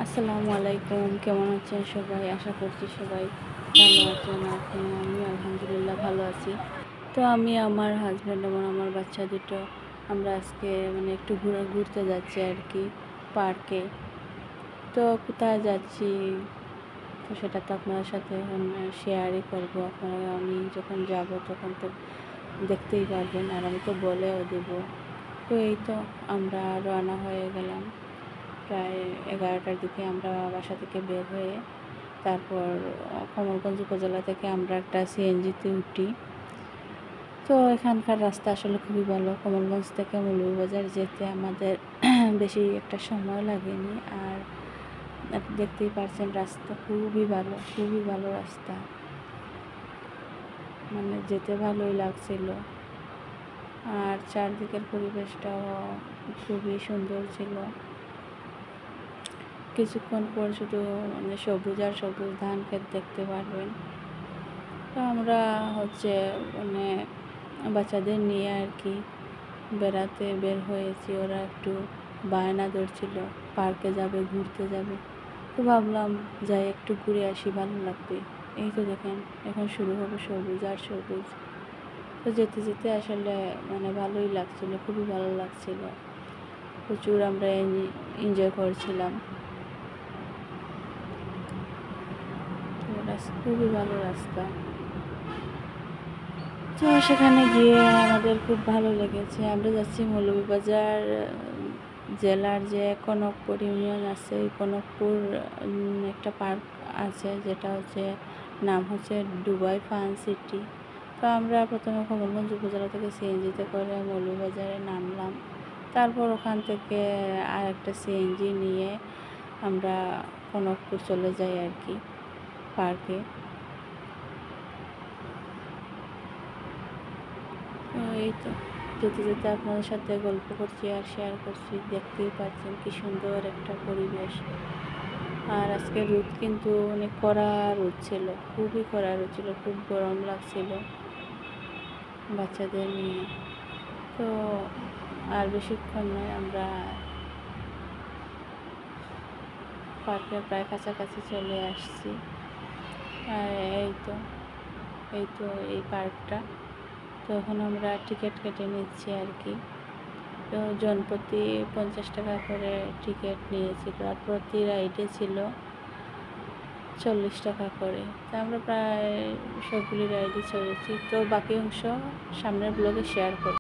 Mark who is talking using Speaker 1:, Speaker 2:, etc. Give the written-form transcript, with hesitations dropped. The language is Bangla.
Speaker 1: আসসালামু আলাইকুম। কেমন আছেন সবাই? আশা করছি সবাই ভালো আছেন। আমি আলহামদুলিল্লাহ ভালো আছি। তো আমি আমার হাসব্যান্ড এবং আমার বাচ্চা দুটো আমরা আজকে একটু ঘুরতে যাচ্ছি আর কি, পার্কে। তো কোথায় যাচ্ছি তো সেটা তো আপনাদের সাথে শেয়ারই করব। আপনারা আমি যখন যাব তখন তো দেখতেই পারবেন, আর আমি তো বলেও দেবো। তো এই তো আমরা রওনা হয়ে গেলাম। প্রায় 11টার দিকে আমরা বাসা থেকে বের হয়ে তারপর কমলগঞ্জ উপজেলা থেকে আমরা একটা সিএনজিতে উঠি। তো এখানকার রাস্তা আসলে খুবই ভালো। কমলগঞ্জ থেকে মৌলভীবাজার যেতে আমাদের বেশি একটা সময় লাগেনি। আর দেখতেই পাচ্ছেন রাস্তা খুবই ভালো, খুবই ভালো রাস্তা, যেতে ভালোই লাগছিল। আর চারদিকের পরিবেশটাও খুবই সুন্দর ছিল। কিছুক্ষণ পর শুধু সবুজ আর সবুজ ধান ক্ষেত দেখতে পারবেন। তো আমরা বাচ্চাদের নিয়ে আর কি বেড়াতে বের হয়েছি। ওরা একটু বায়না ধরছিল পার্কে যাবে, ঘুরতে যাবে। তো ভাবলাম যাই একটু ঘুরে আসি, ভালো লাগবে। এই তো দেখেন এখন শুরু হবে সবুজ আর সবুজ। তো যেতে যেতে আসলে ভালোই লাগছিল, খুবই ভালো লাগছিল। প্রচুর আমরা এনজয় করছিলাম। খুবই ভালো রাস্তা। তো সেখানে গিয়ে আমাদের খুব ভালো লেগেছে। আমরা যাচ্ছি মৌলভীবাজার জেলার যে কনকপুর ইউনিয়ন আছে, এই কনকপুর একটা পার্ক আছে, যেটা নাম হচ্ছে দুবাই ফান সিটি। তো আমরা প্রথমে কমলগঞ্জ উপজেলা থেকে সিএনজিতে করে মৌলভীবাজারে নামলাম। তারপর ওখান থেকে আর একটা সিএনজি নিয়ে আমরা কনকপুর চলে যাই আর কি, পার্কে। এই তো যেতে যেতে আপনাদের সাথে গল্প করছি আর শেয়ার করছি। দেখতেই পাচ্ছেন কি সুন্দর একটা পরিবেশ। আর আজকে রোদ কিন্তু অনেক কড়া রোদ ছিল, খুবই কড়া রোদ ছিল, খুব গরম লাগছিল বাচ্চাদের নিয়ে। তো আর বেশিক্ষণ নয়, আমরা পার্কের প্রায় কাছাকাছি চলে আসছি। আর এই তো এই পার্কটা। তো এখন আমরা টিকিট কেটে নিচ্ছি আর কি। তো জনপ্রতি 50 টাকা করে টিকিট নিয়েছিল, আর প্রতি রাইডে ছিল 40 টাকা করে। তো আমরা প্রায় সবগুলি রাইডই চড়েছি। তো বাকি অংশ সামনের ব্লগে শেয়ার করব।